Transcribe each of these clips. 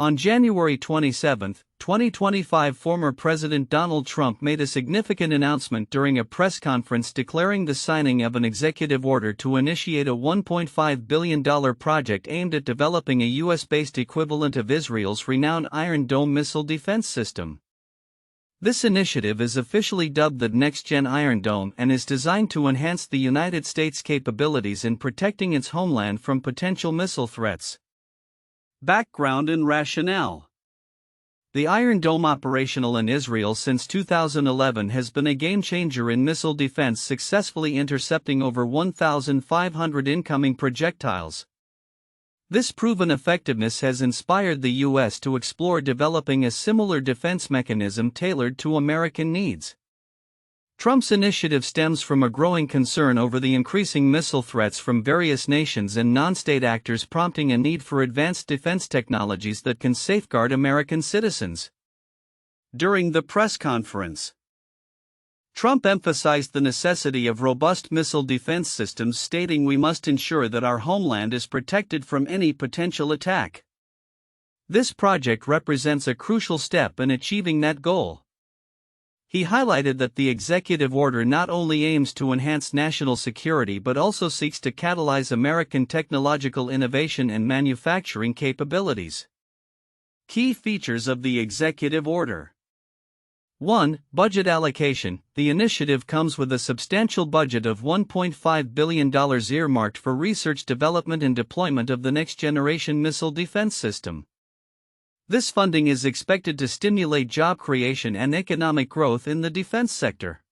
On January 27, 2025, former President Donald Trump made a significant announcement during a press conference declaring the signing of an executive order to initiate a $1.5 billion project aimed at developing a U.S.-based equivalent of Israel's renowned Iron Dome missile defense system. This initiative is officially dubbed the Next Gen Iron Dome and is designed to enhance the United States' capabilities in protecting its homeland from potential missile threats. Background and rationale. The Iron Dome, operational in Israel since 2011, has been a game-changer in missile defense, successfully intercepting over 1,500 incoming projectiles. This proven effectiveness has inspired the U.S. to explore developing a similar defense mechanism tailored to American needs. Trump's initiative stems from a growing concern over the increasing missile threats from various nations and non-state actors, prompting a need for advanced defense technologies that can safeguard American citizens. During the press conference, Trump emphasized the necessity of robust missile defense systems, stating, "We must ensure that our homeland is protected from any potential attack." This project represents a crucial step in achieving that goal. He highlighted that the executive order not only aims to enhance national security but also seeks to catalyze American technological innovation and manufacturing capabilities. Key features of the executive order. 1. Budget allocation. The initiative comes with a substantial budget of $1.5 billion earmarked for research, development, and deployment of the next-generation missile defense system. This funding is expected to stimulate job creation and economic growth in the defense sector.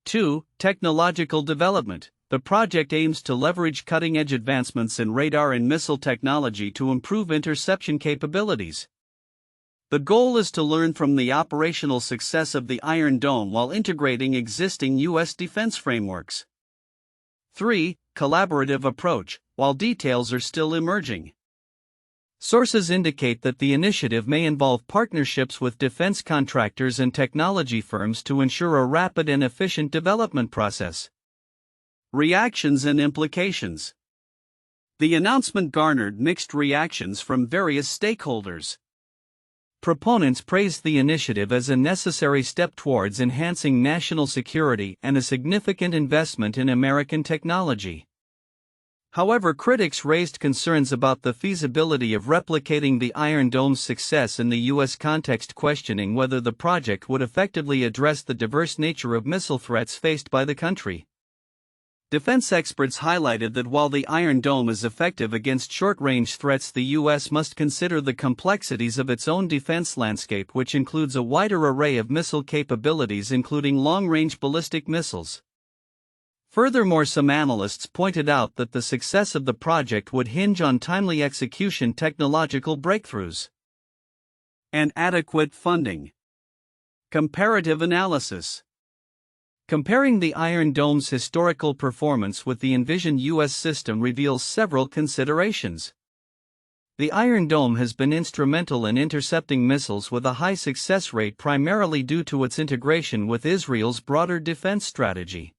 2. Technological development. The project aims to leverage cutting-edge advancements in radar and missile technology to improve interception capabilities. The goal is to learn from the operational success of the Iron Dome while integrating existing U.S. defense frameworks. 3. Collaborative approach. While details are still emerging, sources indicate that the initiative may involve partnerships with defense contractors and technology firms to ensure a rapid and efficient development process. Reactions and implications. The announcement garnered mixed reactions from various stakeholders. Proponents praised the initiative as a necessary step towards enhancing national security and a significant investment in American technology. However, critics raised concerns about the feasibility of replicating the Iron Dome's success in the U.S. context, questioning whether the project would effectively address the diverse nature of missile threats faced by the country. Defense experts highlighted that while the Iron Dome is effective against short-range threats, the U.S. must consider the complexities of its own defense landscape, which includes a wider array of missile capabilities, including long-range ballistic missiles. Furthermore, some analysts pointed out that the success of the project would hinge on timely execution, technological breakthroughs, and adequate funding. Comparative analysis. Comparing the Iron Dome's historical performance with the envisioned U.S. system reveals several considerations. The Iron Dome has been instrumental in intercepting missiles with a high success rate, primarily due to its integration with Israel's broader defense strategy.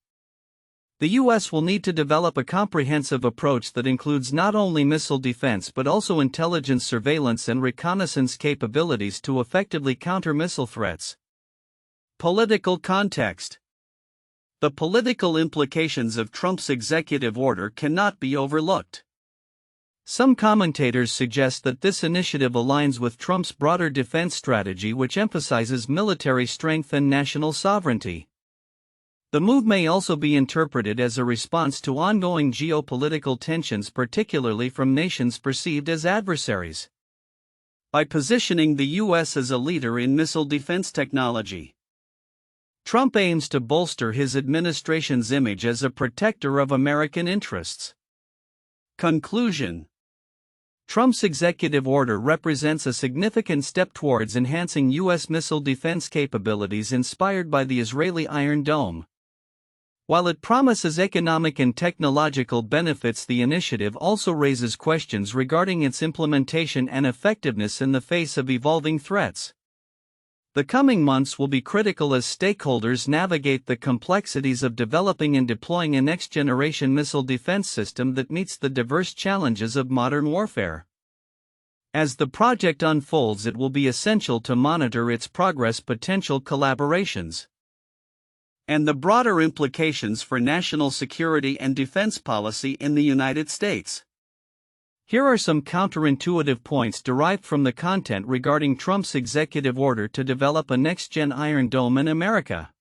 The U.S. will need to develop a comprehensive approach that includes not only missile defense but also intelligence, surveillance, and reconnaissance capabilities to effectively counter missile threats. Political context. The political implications of Trump's executive order cannot be overlooked. Some commentators suggest that this initiative aligns with Trump's broader defense strategy, which emphasizes military strength and national sovereignty. The move may also be interpreted as a response to ongoing geopolitical tensions, particularly from nations perceived as adversaries. By positioning the U.S. as a leader in missile defense technology, Trump aims to bolster his administration's image as a protector of American interests. Conclusion. Trump's executive order represents a significant step towards enhancing U.S. missile defense capabilities inspired by the Israeli Iron Dome. While it promises economic and technological benefits, the initiative also raises questions regarding its implementation and effectiveness in the face of evolving threats. The coming months will be critical as stakeholders navigate the complexities of developing and deploying a next-generation missile defense system that meets the diverse challenges of modern warfare. As the project unfolds, it will be essential to monitor its progress, potential collaborations, and the broader implications for national security and defense policy in the United States. Here are some counterintuitive points derived from the content regarding Trump's executive order to develop a next-gen Iron Dome in America.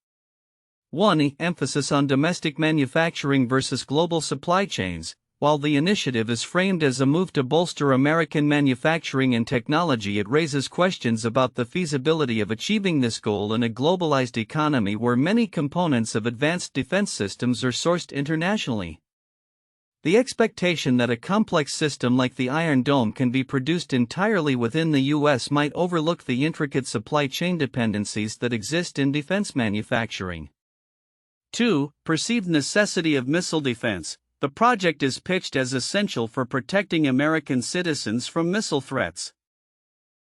1. Emphasis on domestic manufacturing versus global supply chains. While the initiative is framed as a move to bolster American manufacturing and technology, it raises questions about the feasibility of achieving this goal in a globalized economy where many components of advanced defense systems are sourced internationally. The expectation that a complex system like the Iron Dome can be produced entirely within the U.S. might overlook the intricate supply chain dependencies that exist in defense manufacturing. 2. Perceived necessity of missile defense. The project is pitched as essential for protecting American citizens from missile threats.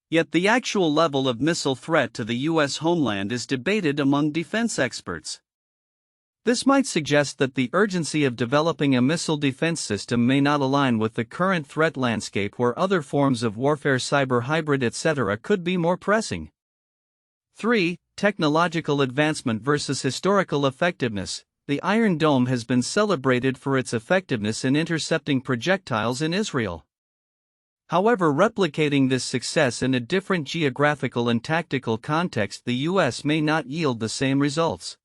Yet the actual level of missile threat to the U.S. homeland is debated among defense experts. This might suggest that the urgency of developing a missile defense system may not align with the current threat landscape, where other forms of warfare, cyber, hybrid, etc., could be more pressing. 3. Technological advancement versus historical effectiveness. The Iron Dome has been celebrated for its effectiveness in intercepting projectiles in Israel. However, replicating this success in a different geographical and tactical context, the U.S. may not yield the same results.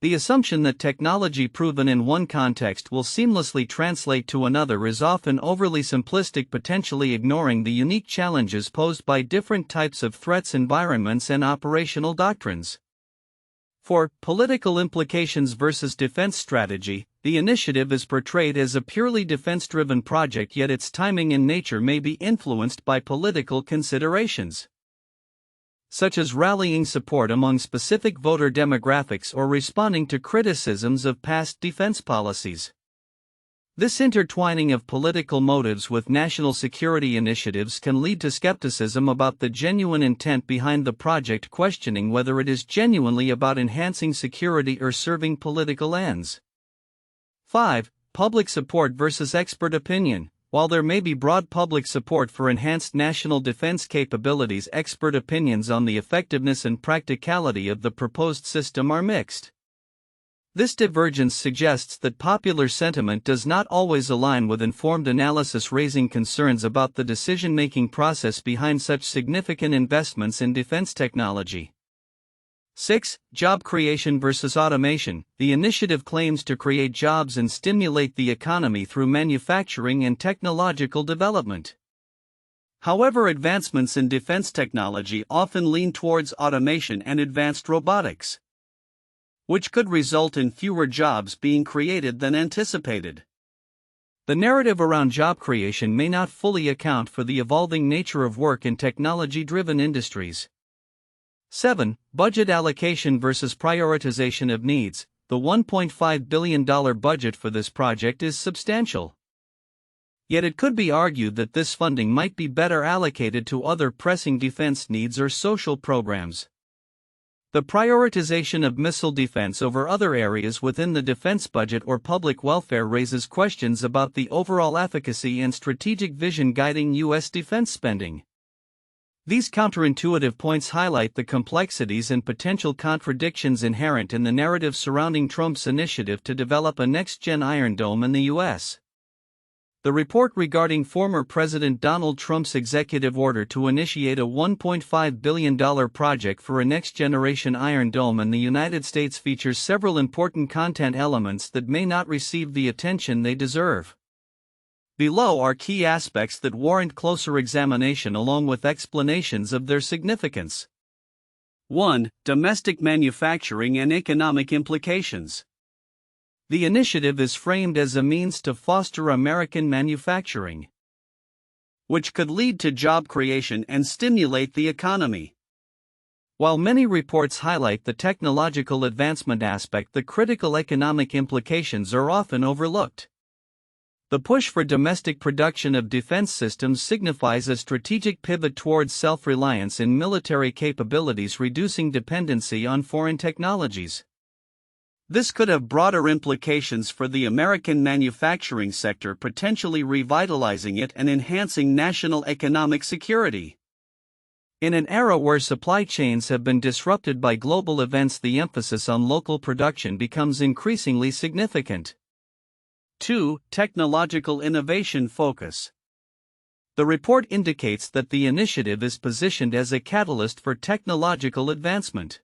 The assumption that technology proven in one context will seamlessly translate to another is often overly simplistic, potentially ignoring the unique challenges posed by different types of threats, environments, and operational doctrines. 4. Political implications versus defense strategy. The initiative is portrayed as a purely defense-driven project, yet its timing and nature may be influenced by political considerations, such as rallying support among specific voter demographics or responding to criticisms of past defense policies. This intertwining of political motives with national security initiatives can lead to skepticism about the genuine intent behind the project, questioning whether it is genuinely about enhancing security or serving political ends. 5. Public support versus expert opinion. While there may be broad public support for enhanced national defense capabilities, expert opinions on the effectiveness and practicality of the proposed system are mixed. This divergence suggests that popular sentiment does not always align with informed analysis, raising concerns about the decision-making process behind such significant investments in defense technology. 6. Job creation versus automation. The initiative claims to create jobs and stimulate the economy through manufacturing and technological development. However, advancements in defense technology often lean towards automation and advanced robotics, which could result in fewer jobs being created than anticipated. The narrative around job creation may not fully account for the evolving nature of work in technology-driven industries. 7. Budget allocation versus prioritization of needs. The $1.5 billion budget for this project is substantial. Yet it could be argued that this funding might be better allocated to other pressing defense needs or social programs. The prioritization of missile defense over other areas within the defense budget or public welfare raises questions about the overall efficacy and strategic vision guiding U.S. defense spending. These counterintuitive points highlight the complexities and potential contradictions inherent in the narrative surrounding Trump's initiative to develop a next-gen Iron Dome in the U.S. The report regarding former President Donald Trump's executive order to initiate a $1.5 billion project for a next-generation Iron Dome in the United States features several important content elements that may not receive the attention they deserve. Below are key aspects that warrant closer examination along with explanations of their significance. 1. Domestic manufacturing and economic implications. The initiative is framed as a means to foster American manufacturing, which could lead to job creation and stimulate the economy. While many reports highlight the technological advancement aspect, the critical economic implications are often overlooked. The push for domestic production of defense systems signifies a strategic pivot towards self-reliance in military capabilities, reducing dependency on foreign technologies. This could have broader implications for the American manufacturing sector, potentially revitalizing it and enhancing national economic security. In an era where supply chains have been disrupted by global events, the emphasis on local production becomes increasingly significant. 2. Technological innovation focus. The report indicates that the initiative is positioned as a catalyst for technological advancement.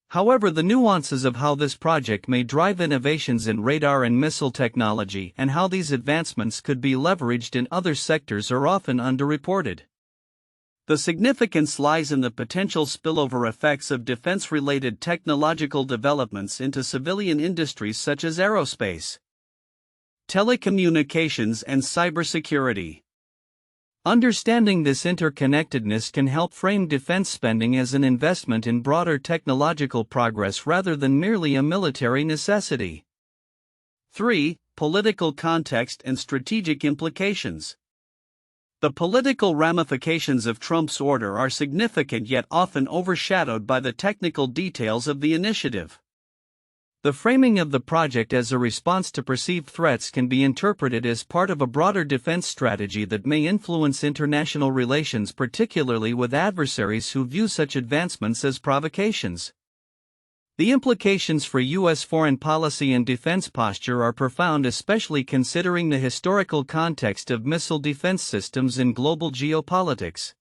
However, the nuances of how this project may drive innovations in radar and missile technology and how these advancements could be leveraged in other sectors are often underreported. The significance lies in the potential spillover effects of defense-related technological developments into civilian industries such as aerospace, telecommunications, and cybersecurity. Understanding this interconnectedness can help frame defense spending as an investment in broader technological progress rather than merely a military necessity. 3. Political context and strategic implications. The political ramifications of Trump's order are significant yet often overshadowed by the technical details of the initiative. The framing of the project as a response to perceived threats can be interpreted as part of a broader defense strategy that may influence international relations, particularly with adversaries who view such advancements as provocations. The implications for U.S. foreign policy and defense posture are profound, especially considering the historical context of missile defense systems in global geopolitics.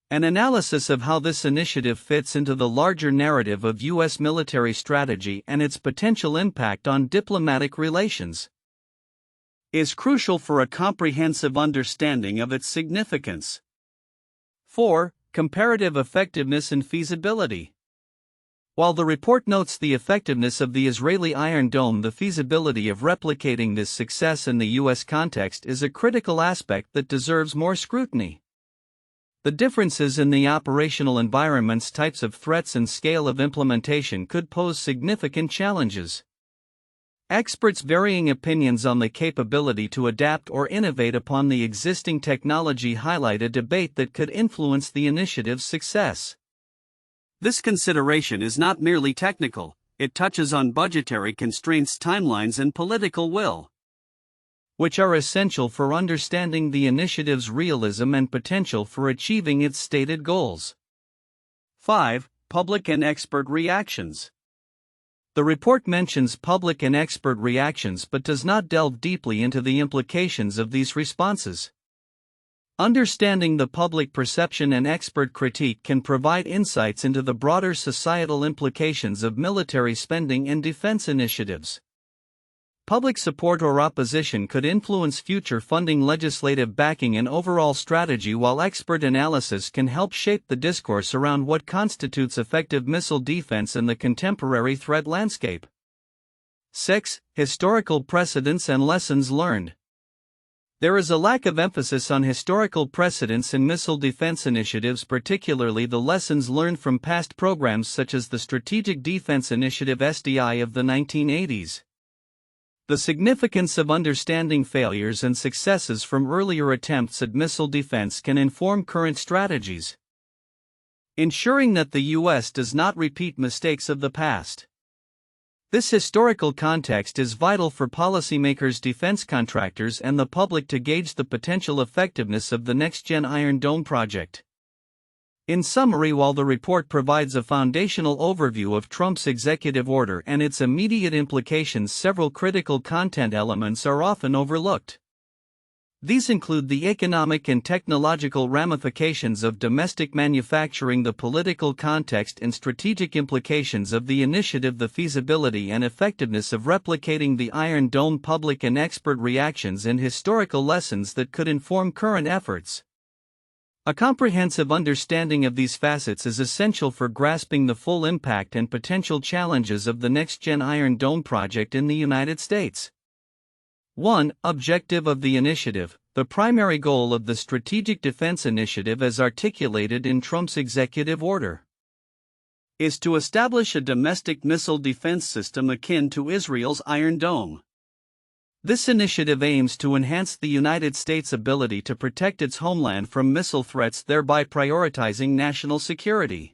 An analysis of how this initiative fits into the larger narrative of U.S. military strategy and its potential impact on diplomatic relations is crucial for a comprehensive understanding of its significance. 4. Comparative effectiveness and feasibility. While the report notes the effectiveness of the Israeli Iron Dome, the feasibility of replicating this success in the U.S. context is a critical aspect that deserves more scrutiny. The differences in the operational environments, types of threats, and scale of implementation could pose significant challenges. Experts' varying opinions on the capability to adapt or innovate upon the existing technology highlight a debate that could influence the initiative's success. This consideration is not merely technical, it touches on budgetary constraints, timelines, and political will, which are essential for understanding the initiative's realism and potential for achieving its stated goals. 5. Public and expert reactions. The report mentions public and expert reactions but does not delve deeply into the implications of these responses. Understanding the public perception and expert critique can provide insights into the broader societal implications of military spending and defense initiatives. Public support or opposition could influence future funding, legislative backing, and overall strategy, while expert analysis can help shape the discourse around what constitutes effective missile defense in the contemporary threat landscape. 6. Historical precedents and lessons learned. There is a lack of emphasis on historical precedents in missile defense initiatives, particularly the lessons learned from past programs such as the Strategic Defense Initiative (SDI) of the 1980s. The significance of understanding failures and successes from earlier attempts at missile defense can inform current strategies, ensuring that the U.S. does not repeat mistakes of the past. This historical context is vital for policymakers, defense contractors, and the public to gauge the potential effectiveness of the next-gen Iron Dome project. In summary, while the report provides a foundational overview of Trump's executive order and its immediate implications, several critical content elements are often overlooked. These include the economic and technological ramifications of domestic manufacturing, the political context and strategic implications of the initiative, the feasibility and effectiveness of replicating the Iron Dome, public and expert reactions, and historical lessons that could inform current efforts. A comprehensive understanding of these facets is essential for grasping the full impact and potential challenges of the next-gen Iron Dome project in the United States. 1. Objective of the initiative. The primary goal of the Strategic Defense Initiative, as articulated in Trump's executive order, is to establish a domestic missile defense system akin to Israel's Iron Dome. This initiative aims to enhance the United States' ability to protect its homeland from missile threats, thereby prioritizing national security.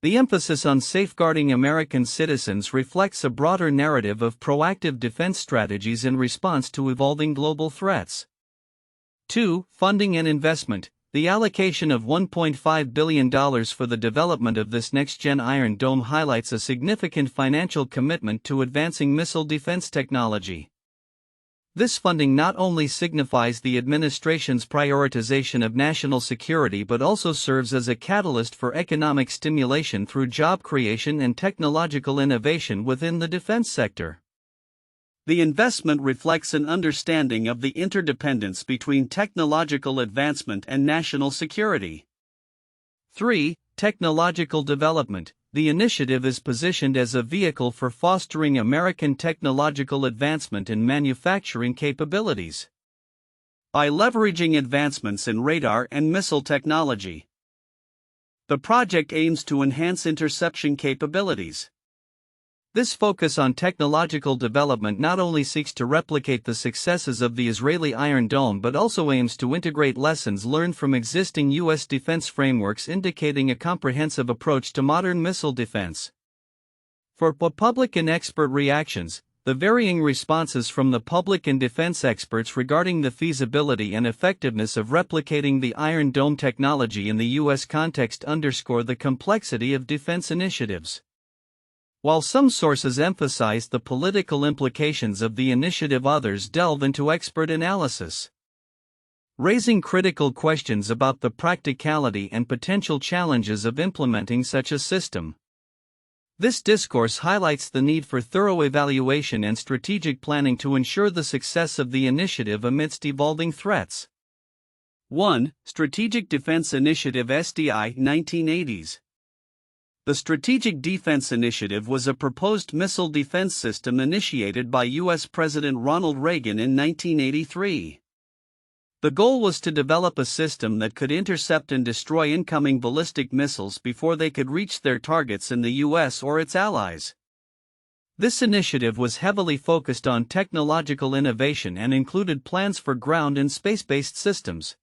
The emphasis on safeguarding American citizens reflects a broader narrative of proactive defense strategies in response to evolving global threats. 2. Funding and investment. The allocation of $1.5 billion for the development of this next-gen Iron Dome highlights a significant financial commitment to advancing missile defense technology. This funding not only signifies the administration's prioritization of national security but also serves as a catalyst for economic stimulation through job creation and technological innovation within the defense sector. The investment reflects an understanding of the interdependence between technological advancement and national security. 3. Technological development. The initiative is positioned as a vehicle for fostering American technological advancement and manufacturing capabilities. By leveraging advancements in radar and missile technology, the project aims to enhance interception capabilities. This focus on technological development not only seeks to replicate the successes of the Israeli Iron Dome but also aims to integrate lessons learned from existing U.S. defense frameworks, indicating a comprehensive approach to modern missile defense. For public and expert reactions, the varying responses from the public and defense experts regarding the feasibility and effectiveness of replicating the Iron Dome technology in the U.S. context underscore the complexity of defense initiatives. While some sources emphasize the political implications of the initiative, others delve into expert analysis, raising critical questions about the practicality and potential challenges of implementing such a system. This discourse highlights the need for thorough evaluation and strategic planning to ensure the success of the initiative amidst evolving threats. 1. Strategic Defense Initiative (SDI) 1980s. The Strategic Defense Initiative was a proposed missile defense system initiated by U.S. President Ronald Reagan in 1983. The goal was to develop a system that could intercept and destroy incoming ballistic missiles before they could reach their targets in the U.S. or its allies. This initiative was heavily focused on technological innovation and included plans for ground and space-based systems.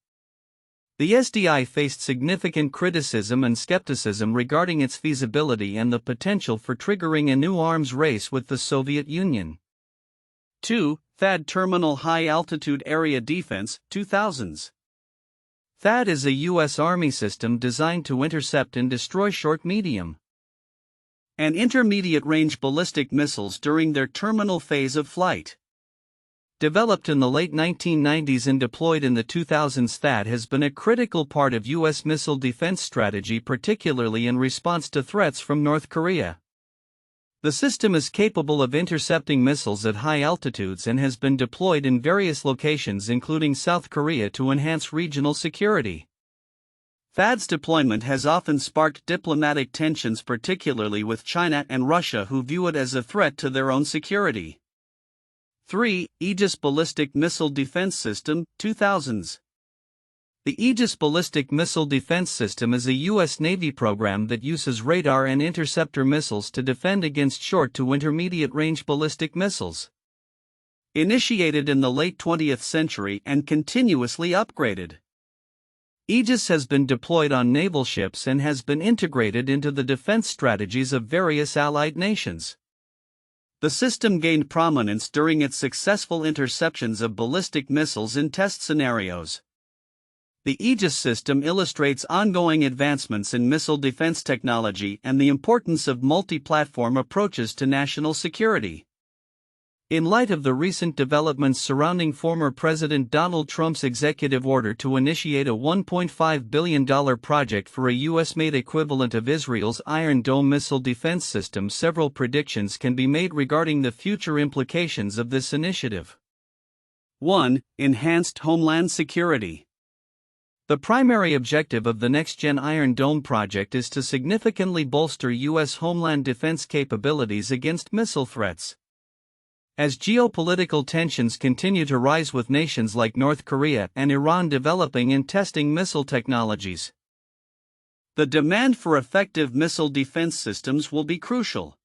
The SDI faced significant criticism and skepticism regarding its feasibility and the potential for triggering a new arms race with the Soviet Union. 2. THAAD Terminal High Altitude Area Defense, 2000s. THAAD is a U.S. Army system designed to intercept and destroy short, medium, and intermediate-range ballistic missiles during their terminal phase of flight. Developed in the late 1990s and deployed in the 2000s, THAAD has been a critical part of U.S. missile defense strategy, particularly in response to threats from North Korea. The system is capable of intercepting missiles at high altitudes and has been deployed in various locations including South Korea to enhance regional security. THAAD's deployment has often sparked diplomatic tensions, particularly with China and Russia, who view it as a threat to their own security. 3. Aegis Ballistic Missile Defense System, 2000s. The Aegis Ballistic Missile Defense System is a U.S. Navy program that uses radar and interceptor missiles to defend against short to intermediate-range ballistic missiles. Initiated in the late 20th century and continuously upgraded, Aegis has been deployed on naval ships and has been integrated into the defense strategies of various allied nations. The system gained prominence during its successful interceptions of ballistic missiles in test scenarios. The Aegis system illustrates ongoing advancements in missile defense technology and the importance of multi-platform approaches to national security. In light of the recent developments surrounding former President Donald Trump's executive order to initiate a $1.5 billion project for a U.S.-made equivalent of Israel's Iron Dome missile defense system, several predictions can be made regarding the future implications of this initiative. 1. Enhanced homeland security. The primary objective of the next-gen Iron Dome project is to significantly bolster U.S. homeland defense capabilities against missile threats. As geopolitical tensions continue to rise with nations like North Korea and Iran developing and testing missile technologies, the demand for effective missile defense systems will be crucial.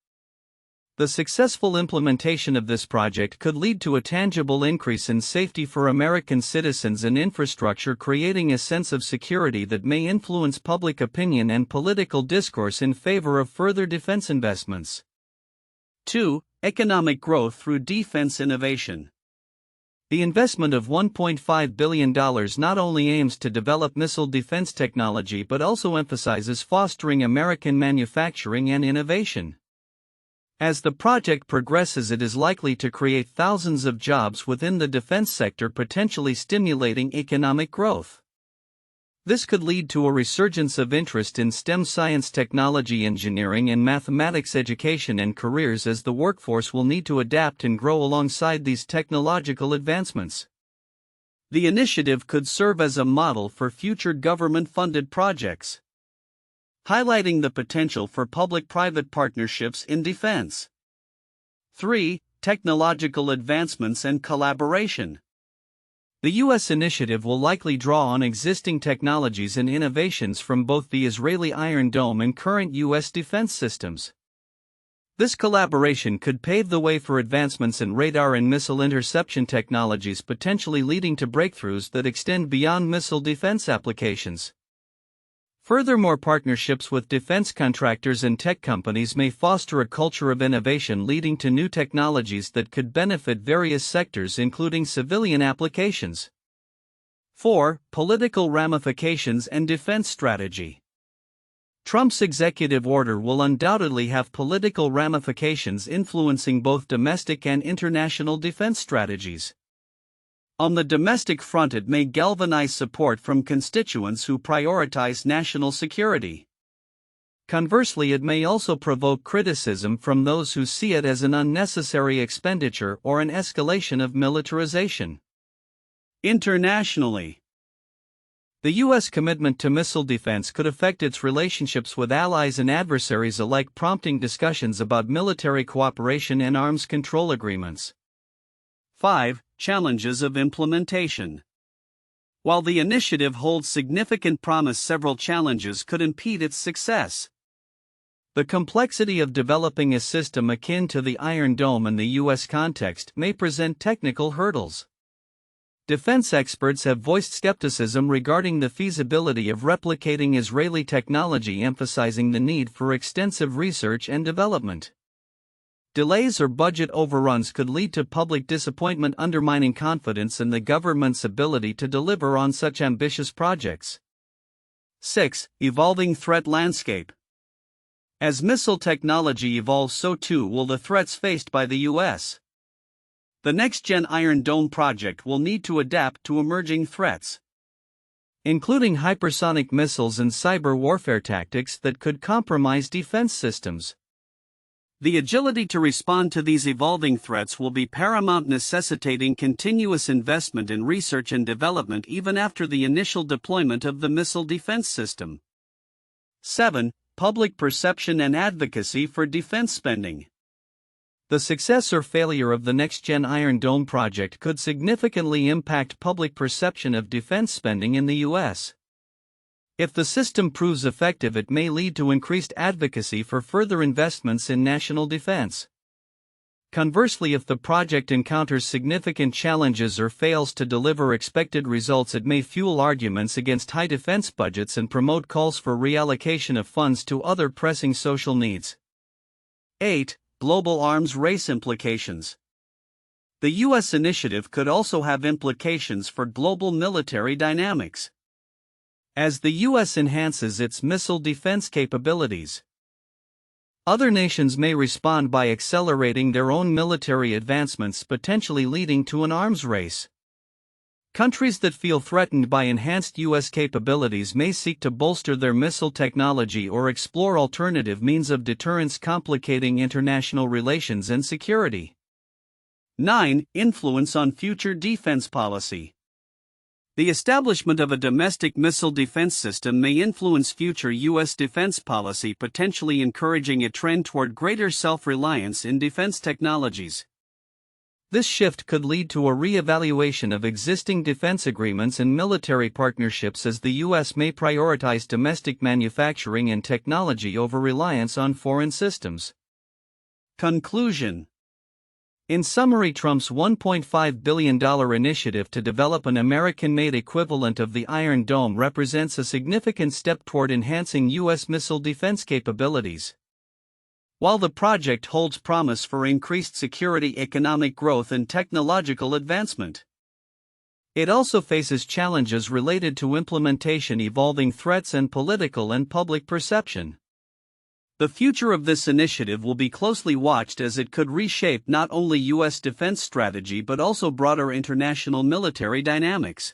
The successful implementation of this project could lead to a tangible increase in safety for American citizens and infrastructure, creating a sense of security that may influence public opinion and political discourse in favor of further defense investments. 2. Economic growth through defense innovation. The investment of $1.5 billion not only aims to develop missile defense technology but also emphasizes fostering American manufacturing and innovation. As the project progresses, it is likely to create thousands of jobs within the defense sector, potentially stimulating economic growth. This could lead to a resurgence of interest in STEM, science, technology, engineering, and mathematics education and careers, as the workforce will need to adapt and grow alongside these technological advancements. The initiative could serve as a model for future government-funded projects, highlighting the potential for public-private partnerships in defense. 3. Technological advancements and collaboration. The U.S. initiative will likely draw on existing technologies and innovations from both the Israeli Iron Dome and current U.S. defense systems. This collaboration could pave the way for advancements in radar and missile interception technologies, potentially leading to breakthroughs that extend beyond missile defense applications. Furthermore, partnerships with defense contractors and tech companies may foster a culture of innovation, leading to new technologies that could benefit various sectors, including civilian applications. 4. Political ramifications and defense strategy. Trump's executive order will undoubtedly have political ramifications, influencing both domestic and international defense strategies. On the domestic front, it may galvanize support from constituents who prioritize national security. Conversely, it may also provoke criticism from those who see it as an unnecessary expenditure or an escalation of militarization. Internationally, the U.S. commitment to missile defense could affect its relationships with allies and adversaries alike, prompting discussions about military cooperation and arms control agreements. 5. Challenges of implementation. While the initiative holds significant promise, several challenges could impede its success. The complexity of developing a system akin to the Iron Dome in the U.S. context may present technical hurdles. Defense experts have voiced skepticism regarding the feasibility of replicating Israeli technology, emphasizing the need for extensive research and development. Delays or budget overruns could lead to public disappointment, undermining confidence in the government's ability to deliver on such ambitious projects. 6. Evolving threat landscape. As missile technology evolves, so too will the threats faced by the U.S. The next-gen Iron Dome project will need to adapt to emerging threats, including hypersonic missiles and cyber warfare tactics that could compromise defense systems. The agility to respond to these evolving threats will be paramount, necessitating continuous investment in research and development even after the initial deployment of the missile defense system. 7. Public perception and advocacy for defense spending. The success or failure of the next-gen Iron Dome project could significantly impact public perception of defense spending in the U.S. If the system proves effective, it may lead to increased advocacy for further investments in national defense. Conversely, if the project encounters significant challenges or fails to deliver expected results, it may fuel arguments against high defense budgets and promote calls for reallocation of funds to other pressing social needs. 8. Global arms race implications. The U.S. initiative could also have implications for global military dynamics. As the U.S. enhances its missile defense capabilities, other nations may respond by accelerating their own military advancements, potentially leading to an arms race. Countries that feel threatened by enhanced U.S. capabilities may seek to bolster their missile technology or explore alternative means of deterrence, complicating international relations and security. 9. Influence on future defense policy. The establishment of a domestic missile defense system may influence future U.S. defense policy, potentially encouraging a trend toward greater self-reliance in defense technologies. This shift could lead to a re-evaluation of existing defense agreements and military partnerships, as the U.S. may prioritize domestic manufacturing and technology over reliance on foreign systems. Conclusion. In summary, Trump's $1.5 billion initiative to develop an American-made equivalent of the Iron Dome represents a significant step toward enhancing U.S. missile defense capabilities. While the project holds promise for increased security, economic growth, and technological advancement, it also faces challenges related to implementation, evolving threats, and political and public perception. The future of this initiative will be closely watched, as it could reshape not only U.S. defense strategy but also broader international military dynamics.